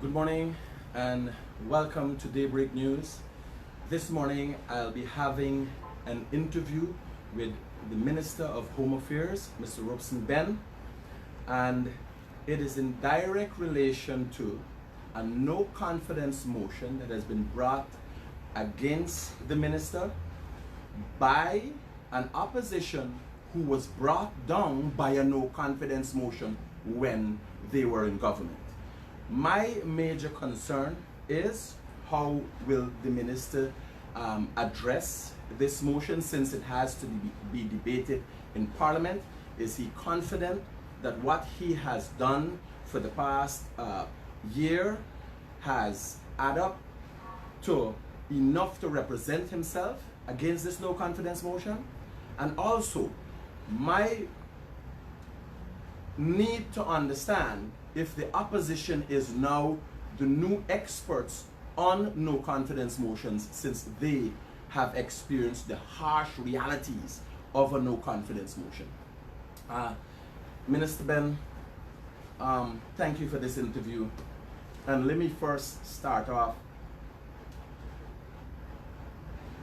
Good morning and welcome to Daybreak News. This morning I'll be having an interview with the Minister of Home Affairs, Mr. Robson Ben, and it is in direct relation to a no confidence motion that has been brought against the minister by an opposition who was brought down by a no confidence motion when they were in government. My major concern is how will the minister address this motion, since it has to be debated in Parliament. Is he confident that what he has done for the past year has added up to enough to represent himself against this no confidence motion? And also, my need to understand if the opposition is now the new experts on no confidence motions, since they have experienced the harsh realities of a no confidence motion. Minister Ben, thank you for this interview. And let me first start off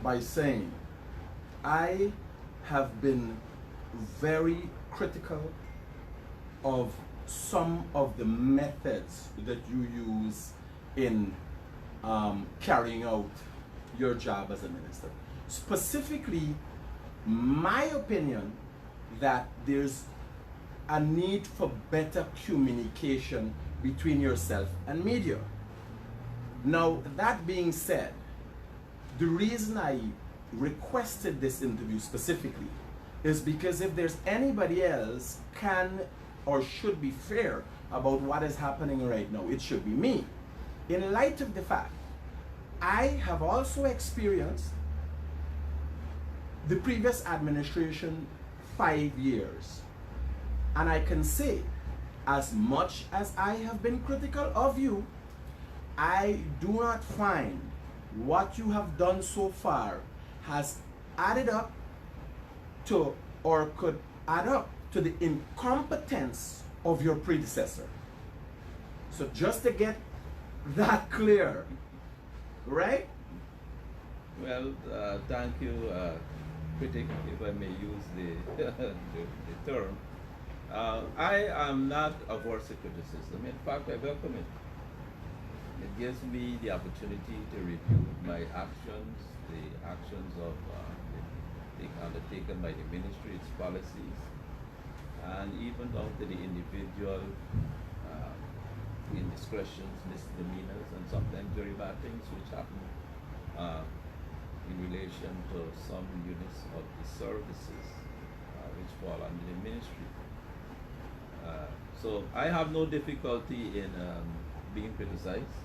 by saying I have been very critical of some of the methods that you use in carrying out your job as a minister. Specifically, my opinion that there's a need for better communication between yourself and media. Now, that being said, the reason I requested this interview specifically is because if there's anybody else can or should be fair about what is happening right now, it should be me. In light of the fact, I have also experienced the previous administration 5 years. And I can say, as much as I have been critical of you, I do not find what you have done so far has added up to, or could add up to, the incompetence of your predecessor. So just to get that clear, right? Well, thank you, Critic, if I may use the term. I am not averse to criticism. In fact, I welcome it. It gives me the opportunity to review my actions, the actions of undertaken by the ministry, its policies, and even down to the individual indiscretions, misdemeanors, and sometimes very bad things which happen in relation to some units of the services which fall under the ministry. So I have no difficulty in being criticized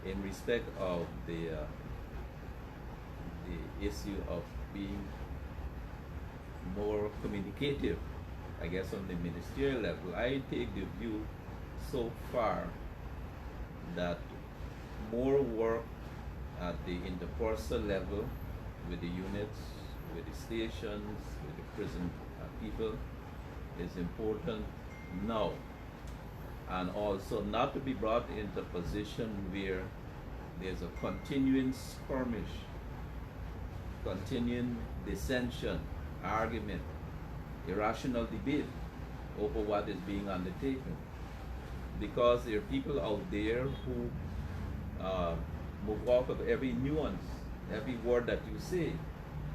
in respect of the issue of being more communicative, I guess, on the ministerial level. I take the view so far that more work at the interpersonal level with the units, with the stations, with the prison people is important now, and also not to be brought into a position where there's a continuing skirmish, continuing dissension, argument, irrational debate over what is being undertaken. Because there are people out there who move off of every nuance, every word that you say,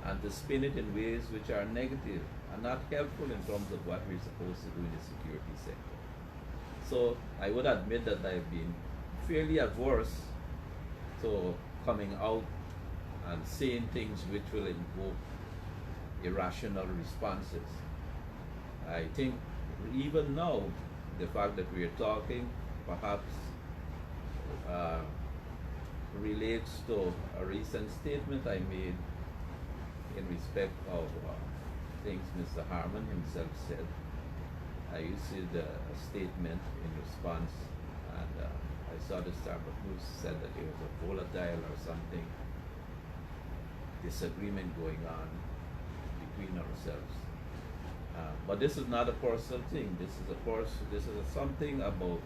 and to spin it in ways which are negative and not helpful in terms of what we're supposed to do in the security sector. So I would admit that I've been fairly averse to coming out and saying things which will invoke irrational responses. I think even now, the fact that we are talking perhaps relates to a recent statement I made in respect of things Mr. Harman himself said. I issued a statement in response, and I saw the Starbuck News said that there was a volatile or something disagreement going on between ourselves. But this is not a personal thing. This is something about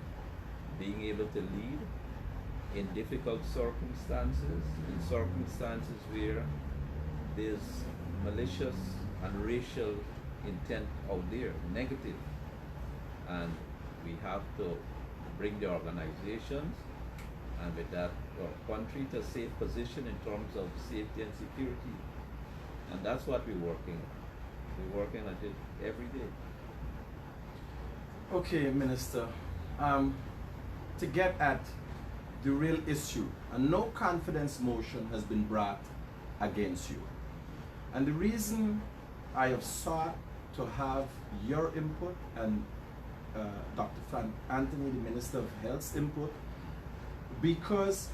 being able to lead in difficult circumstances, in circumstances where there's malicious and racial intent out there, negative. And we have to bring the organizations and with that our country to a safe position in terms of safety and security. And that's what we're working on. We're working on it every day. Okay, Minister. To get at the real issue, a no confidence motion has been brought against you. And the reason I have sought to have your input and Dr. Frank Anthony, the Minister of Health's input, because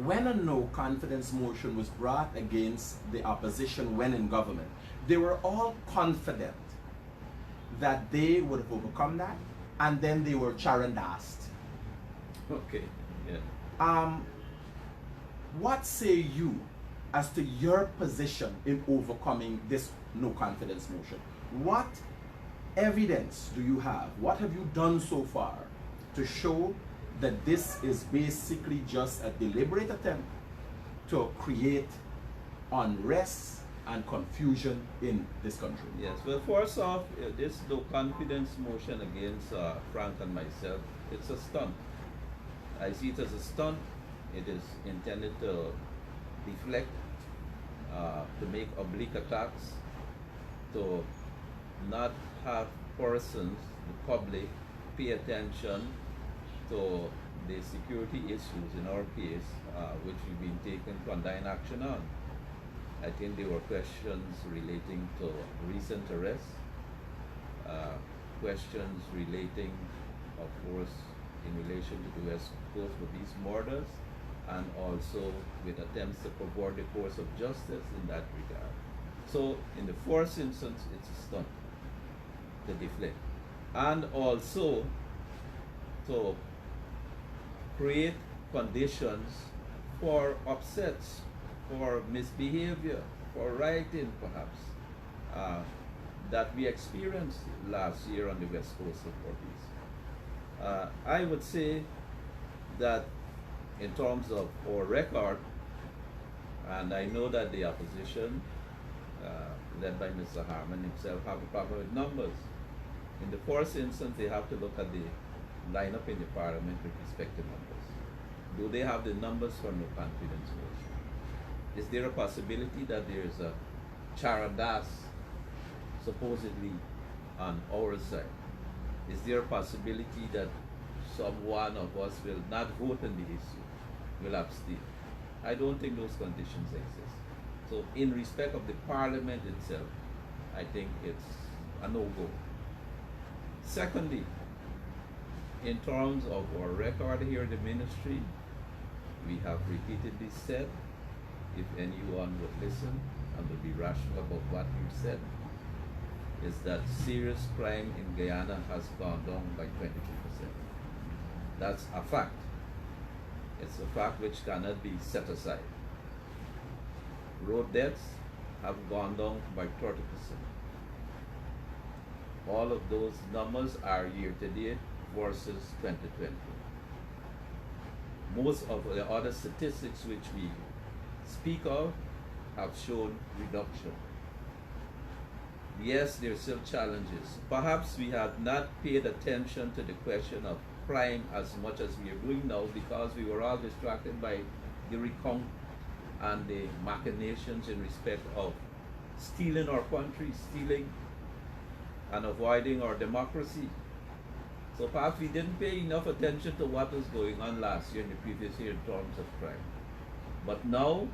when a no confidence motion was brought against the opposition when in government, they were all confident that they would have overcome that, and then they were charandased. Okay, yeah. What say you as to your position in overcoming this no confidence motion? What evidence do you have? What have you done so far to show that this is basically just a deliberate attempt to create unrest and confusion in this country? Yes, well, first off, this no confidence motion against Frank and myself, it's a stunt. I see it as a stunt. It is intended to deflect, to make oblique attacks, to not have persons, the public, pay attention to the security issues in our case, which we've been taking condign action on. I think there were questions relating to recent arrests, questions relating, of course, in relation to the West Coast with these murders, and also with attempts to pervert the course of justice in that regard. So, in the first instance, it's a stunt to deflect, and also to create conditions for upsets, for misbehavior, for rioting perhaps, that we experienced last year on the West Coast of Portuguese. I would say that in terms of our record, and I know that the opposition, led by Mr. Harman himself, have a problem with numbers. In the first instance, they have to look at the lineup in the parliament with respect to numbers. Do they have the numbers for no confidence motion? Is there a possibility that there is a charadas supposedly on our side? Is there a possibility that someone of us will not vote on the issue, will abstain? I don't think those conditions exist. So in respect of the parliament itself, I think it's a no-go. Secondly, in terms of our record here in the ministry, we have repeatedly said, if anyone would listen and would be rational about what we've said, is that serious crime in Guyana has gone down by 22%. That's a fact. It's a fact which cannot be set aside. Road deaths have gone down by 30%. All of those numbers are year-to-date versus 2020. Most of the other statistics which we speak of have shown reduction. Yes, there are still challenges. Perhaps we have not paid attention to the question of crime as much as we are doing now because we were all distracted by the recount and the machinations in respect of stealing our country, stealing and avoiding our democracy. So perhaps we didn't pay enough attention to what was going on last year and the previous year in terms of crime. But now,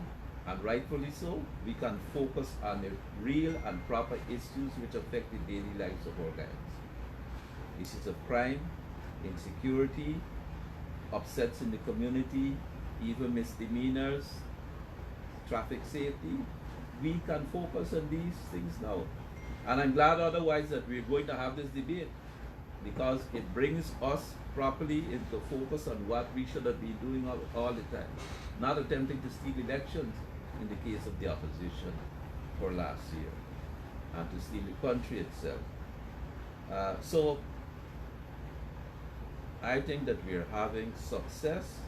and rightfully so, we can focus on the real and proper issues which affect the daily lives of our guys. Issues of crime, insecurity, upsets in the community, even misdemeanors, traffic safety. We can focus on these things now. And I'm glad otherwise that we're going to have this debate because it brings us properly into focus on what we should have been doing all the time. Not attempting to steal elections in the case of the opposition for last year and to steal the country itself. So I think that we are having success.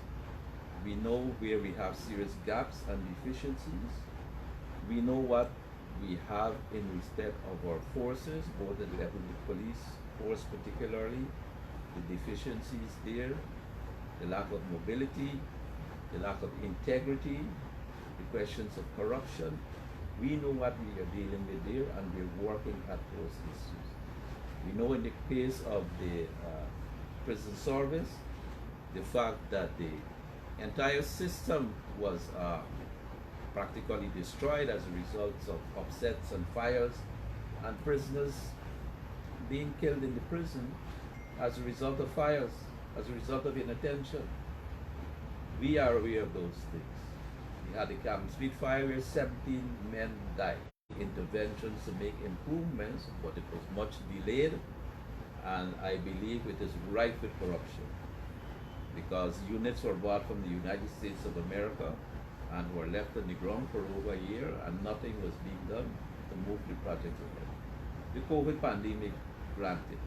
We know where we have serious gaps and deficiencies. We know what we have in respect of our forces, both at the level of the police force particularly, the deficiencies there, the lack of mobility, the lack of integrity, the questions of corruption. We know what we are dealing with there, and we're working at those issues. We know in the case of the prison service, the fact that the entire system was practically destroyed as a result of upsets and fires, and prisoners being killed in the prison as a result of fires, as a result of inattention. We are aware of those things. We had the Camp Speed fire where 17 men died. Interventions to make improvements, but it was much delayed, and I believe it is rife with corruption because units were bought from the United States of America and were left on the ground for over a year, and nothing was being done to move the project ahead. The COVID pandemic granted.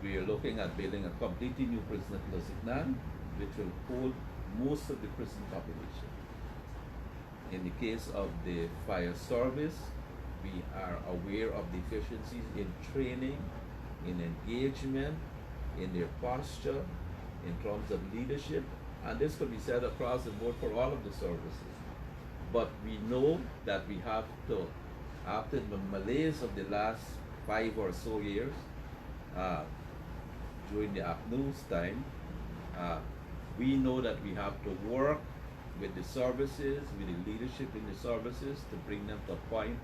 We are looking at building a completely new prison at Lusignan, which will hold most of the prison population. In the case of the fire service, we are aware of deficiencies in training, in engagement, in their posture, in terms of leadership, and this could be said across the board for all of the services. But we know that we have to, after the malaise of the last 5 or so years, during the APNU's time, we know that we have to work with the services, with the leadership in the services to bring them to a point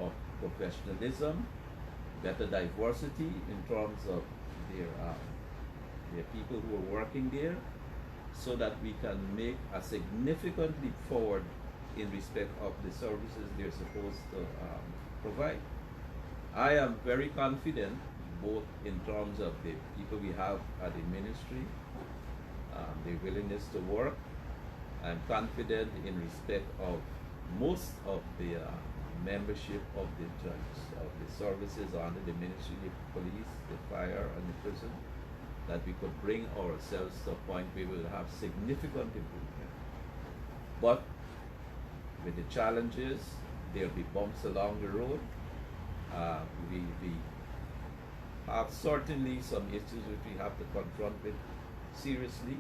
of professionalism, better diversity in terms of their people who are working there, so that we can make a significant leap forward in respect of the services they're supposed to provide. I am very confident both in terms of the people we have at the ministry, their willingness to work. I'm confident in respect of most of the membership of the judges, of the services under the ministry, the police, the fire, and the prison, that we could bring ourselves to a point where we will have significant improvement. But with the challenges, there'll be bumps along the road. We have certainly some issues which we have to confront with seriously.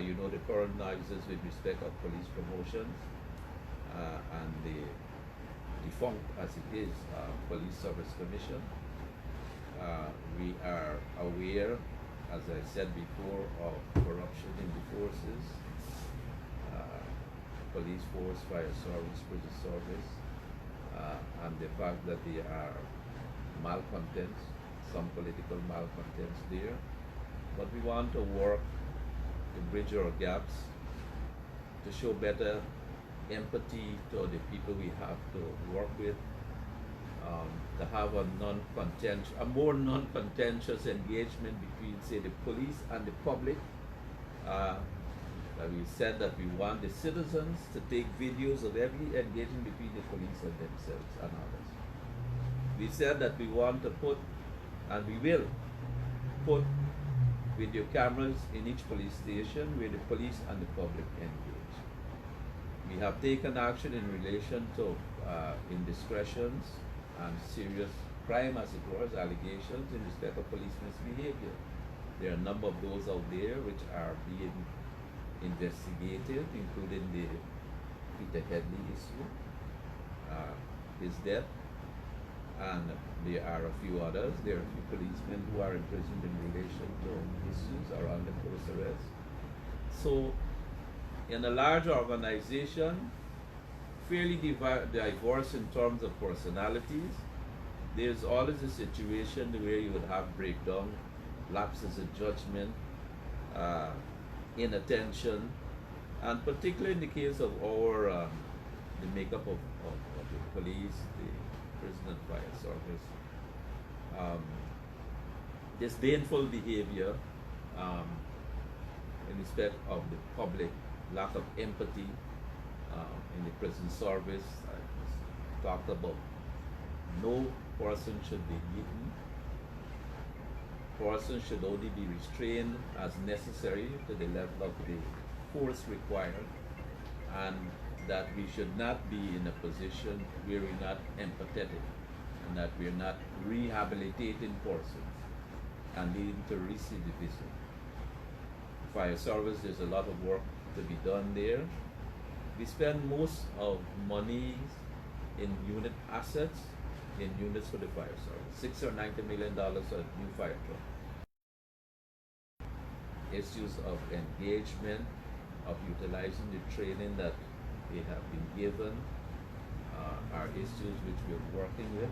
You know, the current noises with respect of police promotions and the defunct as it is Police Service Commission. We are aware, as I said before, of corruption in the forces, police force, fire service, prison service, and the fact that there are malcontents, some political malcontents there. But we want to work to bridge our gaps, to show better empathy to the people we have to work with, to have a more non-contentious engagement between, say, the police and the public. We said that we want the citizens to take videos of every engagement between the police and themselves and others. We said that we want to put, and we will put, video cameras in each police station where the police and the public engage. We have taken action in relation to indiscretions and serious crime, as it was, allegations in respect of police misbehavior. There are a number of those out there which are being investigated, including the Peter Headley issue, his death, and there are a few others. There are a few policemen who are imprisoned in relation to issues or under close arrest. So, in a large organization, fairly diverse in terms of personalities, there's always a situation where you would have breakdown, lapses of judgment, inattention, and particularly in the case of our the makeup of the police, the prison and fire service, disdainful behavior in respect of the public, lack of empathy in the prison service. I talked about no person should be beaten, persons should only be restrained as necessary to the level of the force required, and that we should not be in a position where we're not empathetic and that we're not rehabilitating persons and leading to recidivism. Fire service, there's a lot of work to be done there. We spend most of money in unit assets, in units for the fire service. $6 or $90 million on new fire truck. Issues of engagement, of utilizing the training that they have been given, are issues which we're working with.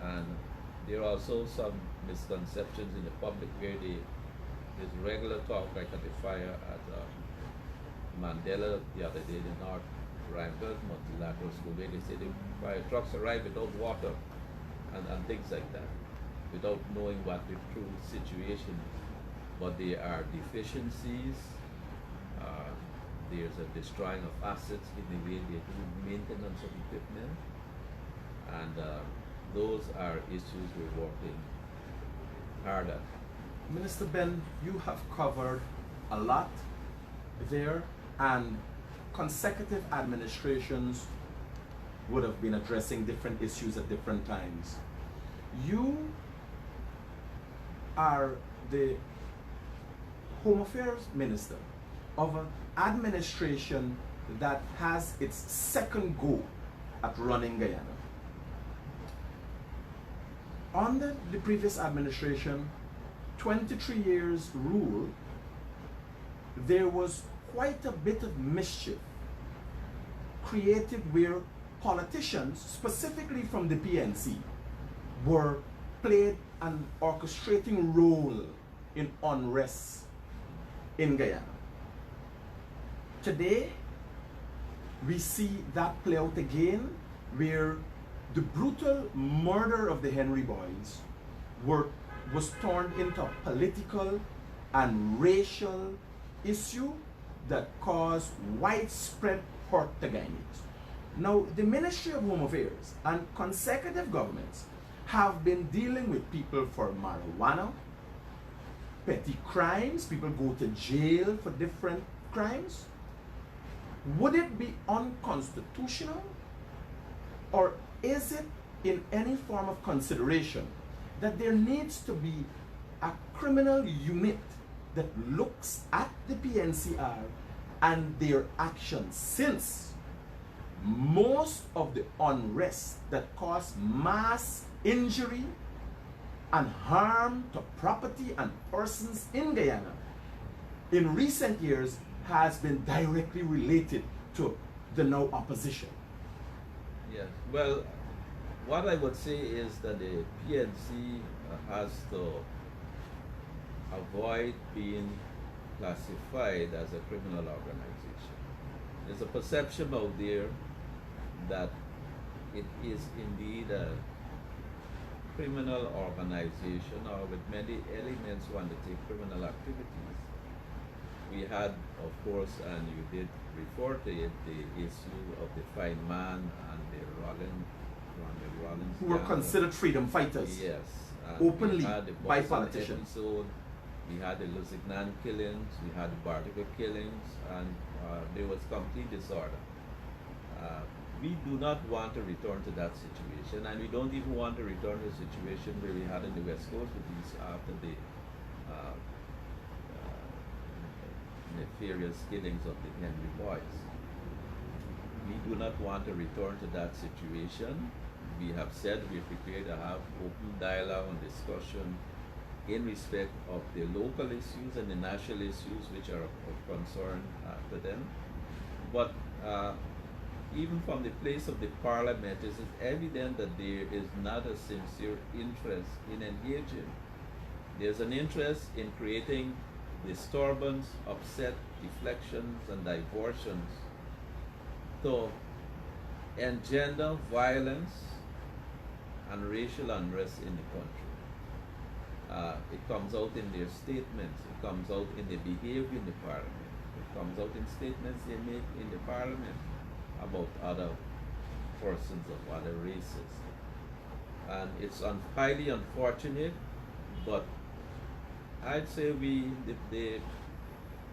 And there are also some misconceptions in the public where there's regular talk, like at the fire at Mandela the other day, the North Rhinebeck Multilateral School, where they say the fire trucks arrive without water and things like that, without knowing what the true situation is. But there are deficiencies, there's a destroying of assets in the way they do maintenance of equipment, and those are issues we're working hard at. Minister Ben, you have covered a lot there, and consecutive administrations would have been addressing different issues at different times. You are the Home Affairs Minister of an administration that has its second go at running Guyana. Under the previous administration, 23 years rule, there was quite a bit of mischief created where politicians, specifically from the PNC, were played an orchestrating role in unrest in Guyana. Today, we see that play out again, where the brutal murder of the Henry boys was turned into a political and racial issue that caused widespread hurt to Guyanese. Now, the Ministry of Home Affairs and consecutive governments have been dealing with people for marijuana, petty crimes, people go to jail for different crimes. Would it be unconstitutional, or is it in any form of consideration that there needs to be a criminal unit that looks at the PNCR and their actions, since most of the unrest that caused mass injury and harm to property and persons in Guyana in recent years has been directly related to the now opposition? Yes, well, what I would say is that the PNC has to avoid being classified as a criminal organization. There's a perception out there that it is indeed a criminal organization, or with many elements who undertake criminal activities. We had, of course, and you did refer to it, the issue of the fine man and the Rollins who were considered freedom fighters. Yes. Openly by Boston politicians. Episode, we had the Lusignan killings, we had the Bartica killings, and there was complete disorder. We do not want to return to that situation, and we don't even want to return to a situation where we had in the West Coast with these after the nefarious killings of the Henry boys. We do not want to return to that situation. We have said we're prepared to have open dialogue and discussion in respect of the local issues and the national issues which are of concern to them. But even from the place of the parliament, it is evident that there is not a sincere interest in engaging. There's an interest in creating disturbance, upset, deflections, and diversions to engender violence and racial unrest in the country. It comes out in their statements, it comes out in their behavior in the parliament, it comes out in statements they make in the parliament about other persons of other races. And it's highly unfortunate, but I'd say the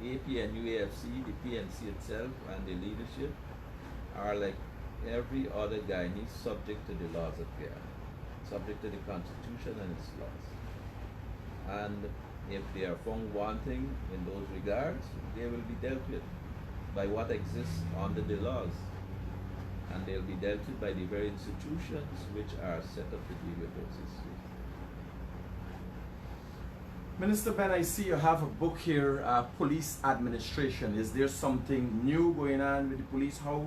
APNUAFC, the PNC itself, and the leadership are like every other Guyanese, subject to the laws of Guyana, subject to the Constitution and its laws. And if they are found wanting in those regards, they will be dealt with by what exists under the laws. And they'll be dealt with by the very institutions which are set up to deal with those issues. Minister Ben, I see you have a book here, Police Administration. Is there something new going on with the police? How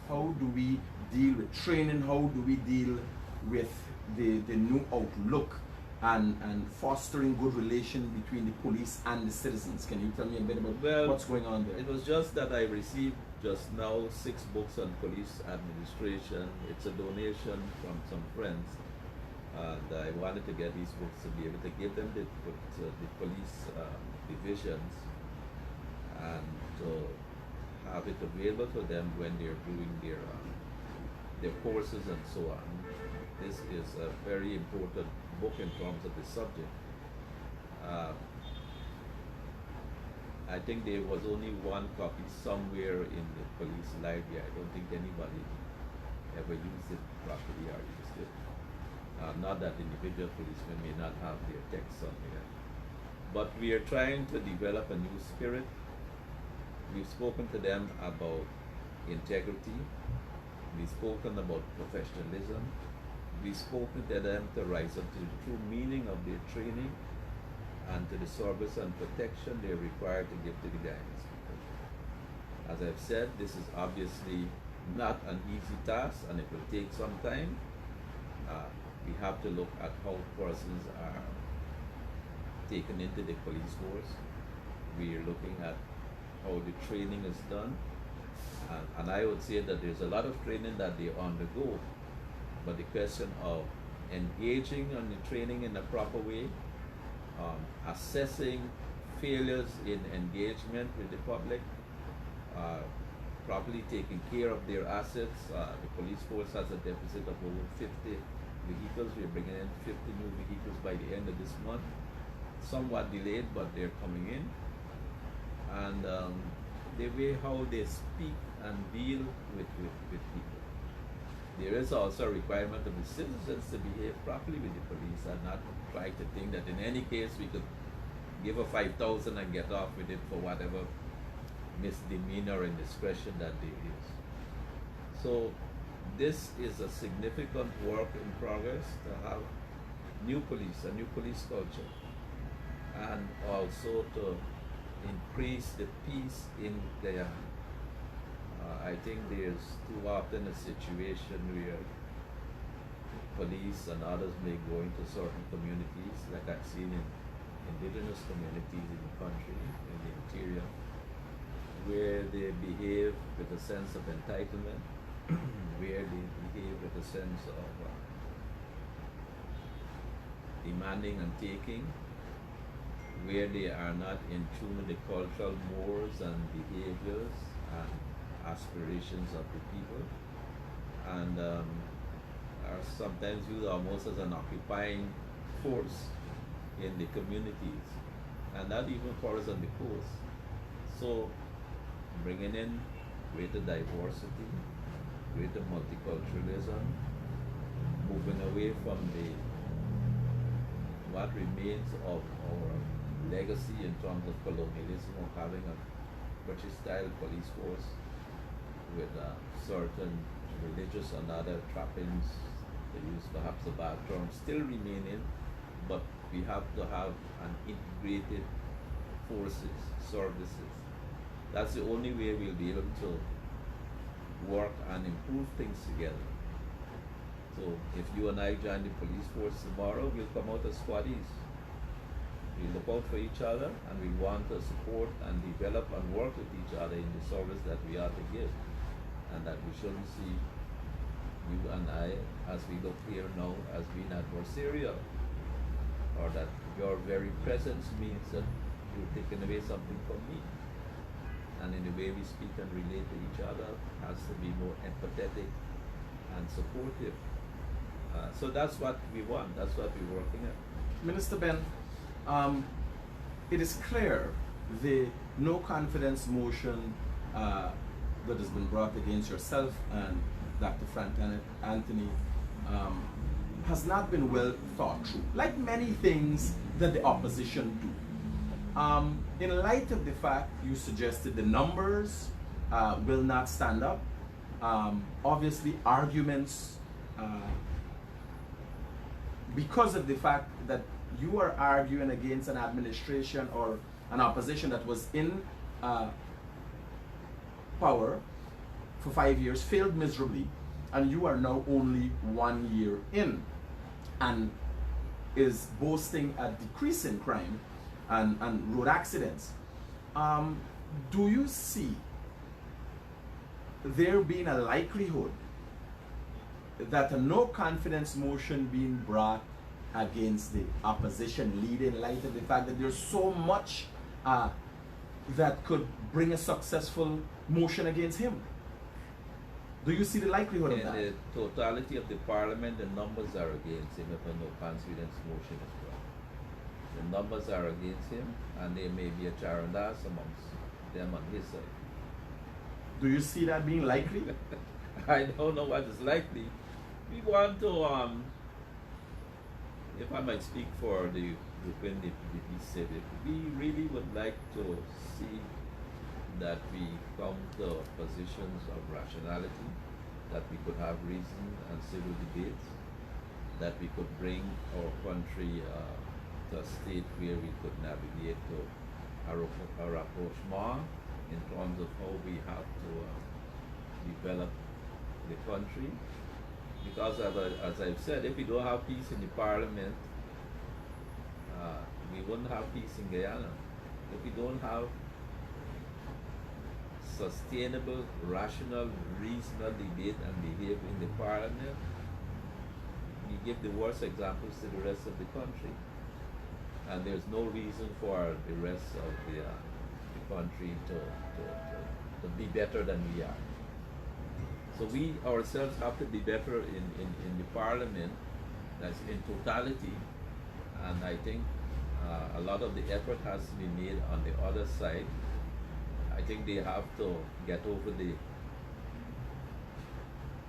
do we deal with training? How do we deal with the new outlook and fostering good relation between the police and the citizens? Can you tell me a bit about what's going on there? It was just that I received just now 6 books on police administration. It's a donation from some friends. And I wanted to get these books to be able to give them the police divisions and to have it available for them when they're doing their courses and so on. This is a very important book in terms of the subject. I think there was only one copy somewhere in the police library. I don't think anybody ever used it properly or used it. Not that individual policemen may not have their texts on there. But we are trying to develop a new spirit. We've spoken to them about integrity. We've spoken about professionalism. We've spoken to them to rise up to the true meaning of their training and to the service and protection they're required to give to the Guyanese people. As I've said, this is obviously not an easy task and it will take some time. We have to look at how persons are taken into the police force. We are looking at how the training is done. And I would say that there's a lot of training that they undergo. But the question of engaging on the training in a proper way, assessing failures in engagement with the public, properly taking care of their assets. The police force has a deficit of over 50 vehicles. We're bringing in 50 new vehicles by the end of this month. Somewhat delayed, but they're coming in. And the way how they speak and deal with people. There is also a requirement of the citizens to behave properly with the police and not try to think that in any case we could give a 5,000 and get off with it for whatever misdemeanor and discretion that there is. So this is a significant work in progress to have new police, a new police culture, and also to increase the peace in Guyana. I think there's too often a situation where police and others may go into certain communities, like I've seen in indigenous communities in the country, in the interior, where they behave with a sense of entitlement, where they behave with a sense of demanding and taking, where they are not in tune with the cultural mores and behaviors and aspirations of the people, and are sometimes viewed almost as an occupying force in the communities, and that even occurs on the coast. So bringing in greater diversity, greater multiculturalism, moving away from what remains of our legacy in terms of colonialism, of having a British-style police force with certain religious and other trappings, they use perhaps a bad term, still remaining, but we have to have an integrated forces, services. That's the only way we'll be able to work and improve things together. So if you and I join the police force tomorrow, we'll come out as squaddies. We look out for each other and we want to support and develop and work with each other in the service that we are to give. And that we shouldn't see you and I, as we look here now, as being adversarial, or that your very presence means that you're taking away something from me. And in the way we speak and relate to each other has to be more empathetic and supportive. So that's what we want, that's what we're working at. Minister Ben, it is clear the no confidence motion that has been brought against yourself and Dr. Frank Anthony has not been well thought through, like many things that the opposition do. In light of the fact you suggested the numbers will not stand up, obviously arguments, because of the fact that you are arguing against an administration or an opposition that was in power for 5 years, failed miserably, and you are now only 1 year in and is boasting a decrease in crime and road accidents. Do you see there being a likelihood that a no confidence motion being brought against the opposition leader in light of the fact that there's so much that could bring a successful motion against him? Do you see the likelihood of that? In the totality of the parliament, the numbers are against him if a no confidence motion is brought. The numbers are against him, and there may be a charandas amongst them on his side. Do you see that being likely? I don't know what is likely. We want to, if I might speak for the European PDP Civic, we really would like to see that we come to positions of rationality, that we could have reason and civil debates, that we could bring our country to a state where we could navigate to a rapprochement in terms of how we have to develop the country. Because as I've said, if we don't have peace in the parliament, we wouldn't have peace in Guyana. If we don't have sustainable, rational, reasonable debate and behavior in the parliament, we give the worst examples to the rest of the country. And there's no reason for the rest of the country to be better than we are. So we ourselves have to be better in the parliament, that's in totality, and I think a lot of the effort has to be made on the other side. I think they have to get over the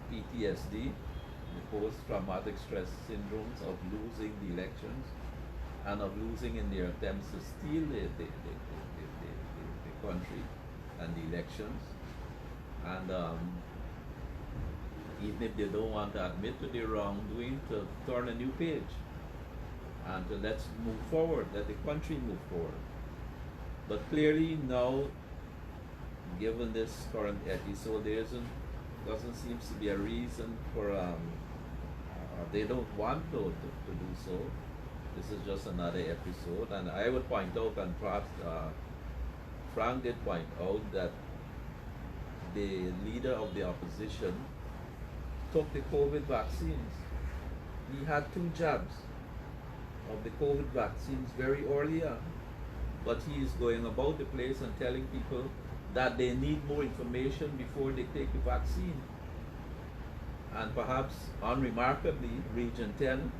PTSD, the post-traumatic stress syndromes of losing the elections and of losing in their attempts to steal the country and the elections. And even if they don't want to admit to their wrongdoing, to turn a new page and to let's move forward, let the country move forward. But clearly now, given this current episode, there doesn't seem to be a reason for, they don't want to do so. This is just another episode, and I would point out, and perhaps Frank did point out, that the leader of the opposition took the COVID vaccines. He had 2 jabs of the COVID vaccines very early on, but he is going about the place and telling people that they need more information before they take the vaccine. And perhaps unremarkably, Region 10,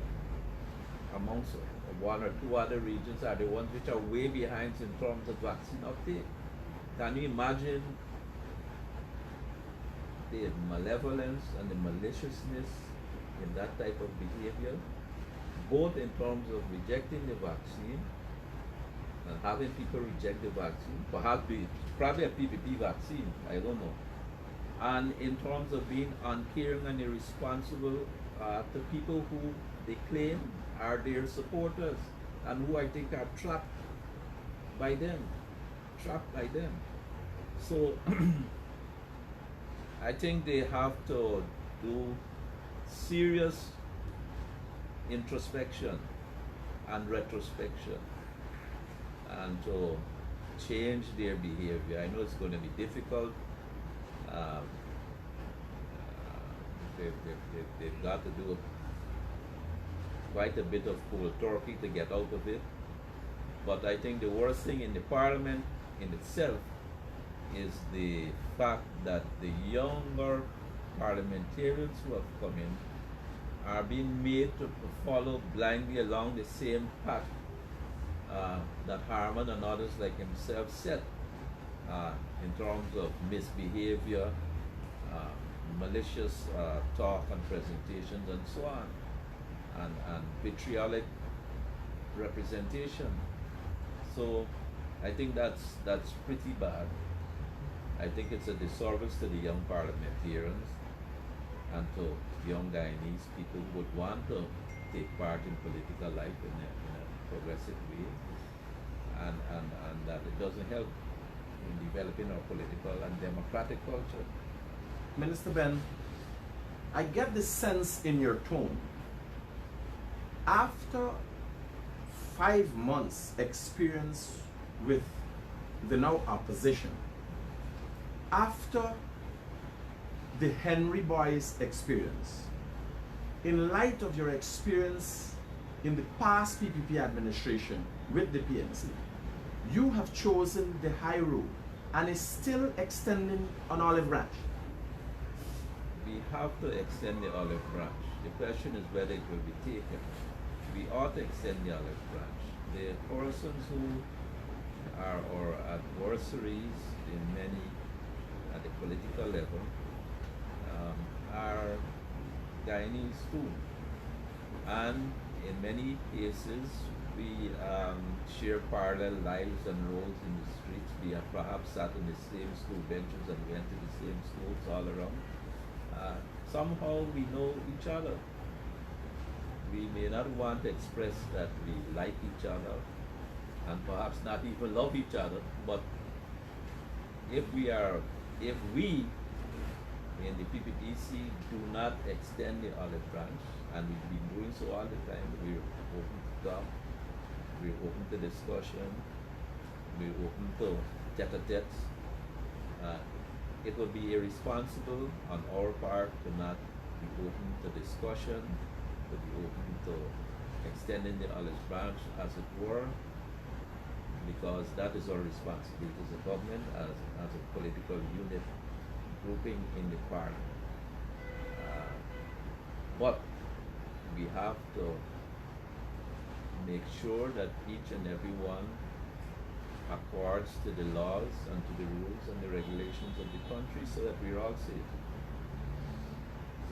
amongst 1 or 2 other regions, are the ones which are way behind in terms of vaccine uptake. Can you imagine the malevolence and the maliciousness in that type of behavior, both in terms of rejecting the vaccine and having people reject the vaccine, probably a PPP vaccine, I don't know, and in terms of being uncaring and irresponsible to people who they claim are their supporters and who I think are trapped by them. So I think they have to do serious introspection and retrospection and to change their behavior. I know it's going to be difficult. They've got to do quite a bit of cold turkey to get out of it. But I think the worst thing in the parliament in itself is the fact that the younger parliamentarians who have come in are being made to follow blindly along the same path that Harman and others like himself set in terms of misbehavior, malicious talk and presentations and so on, and vitriolic representation. So I think that's pretty bad. I think it's a disservice to the young parliamentarians and to young Guyanese people who would want to take part in political life in a progressive way, and that it doesn't help in developing our political and democratic culture. Minister Ben, I get the sense in your tone, after 5 months experience with the now opposition, after the Henry Boys experience, in light of your experience in the past PPP administration with the PNC, you have chosen the high road and is still extending an olive branch. We have to extend the olive branch. The question is whether it will be taken. We ought to extend the olive branch. The persons who are our adversaries in many at the political level are Guyanese too. And in many cases, we share parallel lives and roles in the streets. We have perhaps sat in the same school benches and went to the same schools all around. Somehow we know each other. We may not want to express that we like each other and perhaps not even love each other, but if we in the PPPC do not extend the olive branch, and we've been doing so all the time, we're open to talk, we're open to discussion, we're open to tete-a-tetes. It would be irresponsible on our part to not be open to discussion, to be open to extending the olive branch, as it were, because that is our responsibility as a government, as a political unit grouping in the parliament. But we have to make sure that each and every one accords to the laws and to the rules and the regulations of the country so that we're all safe.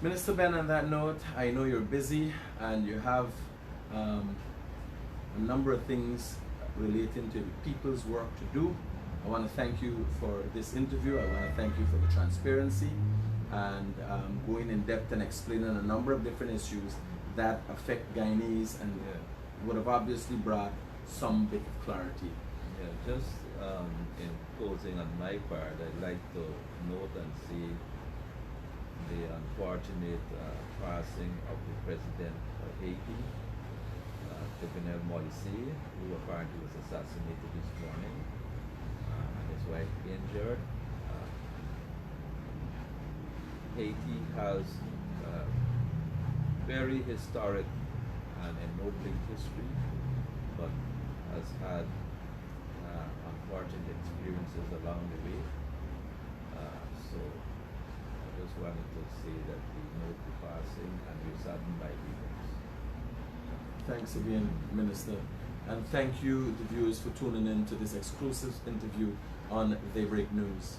Minister Ben, on that note, I know you're busy and you have a number of things relating to the people's work to do. I want to thank you for this interview. I want to thank you for the transparency and going in depth and explaining a number of different issues that affect Guyanese and would have obviously brought some bit of clarity. Yeah, just in closing on my part, I'd like to note and see the unfortunate passing of the president of Haiti, Jovenel Moïse, who apparently was assassinated this morning, and his wife injured. Haiti has very historic and ennobling history, but has had unfortunate experiences along the way. So I just wanted to say that we note the passing and we're saddened by the events. Thanks again, Minister. And thank you, the viewers, for tuning in to this exclusive interview on Daybreak News.